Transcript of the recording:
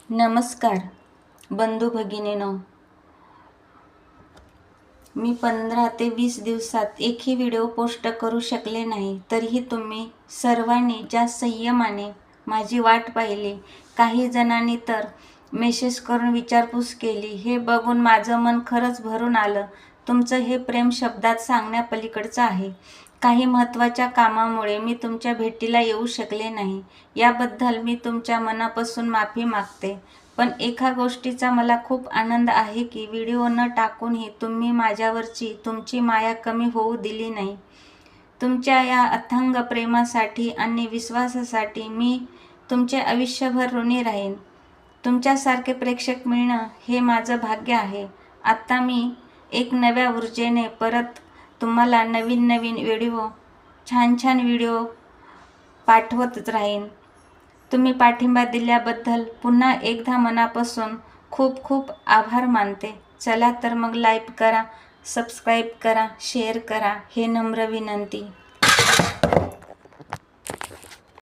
नमस्कार बंधू भगिनीनो, मी 15 ते 20 दिवसात एकही व्हिडिओ पोस्ट करू शकले नाही. तरीही तुम्ही सर्वांनी ज्या संयमाने माझी वाट पाहिली, काही जणांनी तर मेसेज करून विचारपूस केली, हे बघून माझं मन खरंच भरून आलं. तुमचं हे प्रेम शब्दात सांगण्यापलीकडचं आहे. काही महत्त्वाच्या कामामुळे मी तुमच्या भेटीला येऊ शकले नाही, याबद्दल मी तुमच्या मनापासून माफी मागते. पण एका गोष्टीचा मला खूप आनंद आहे की व्हिडिओ न टाकूनही तुम्ही माझ्यावरची तुमची माया कमी होऊ दिली नाही. तुमच्या या अथांग प्रेमासाठी आणि विश्वासासाठी मी तुमचे आयुष्यभर ऋणी राहीन. तुमच्यासारखे प्रेक्षक मिळणं हे माझं भाग्य आहे. आता मी एक नव्या ऊर्जेने परत तुम्हाला नवीन व्हिडिओ, छान व्हिडिओ पाठवतच राहीन. तुम्ही पाठिंबा दिल्याबद्दल पुन्हा एकदा मनापासून खूप खूप आभार मानते. चला तर मग लाईक करा, सबस्क्राईब करा, शेअर करा, हे नम्र विनंती.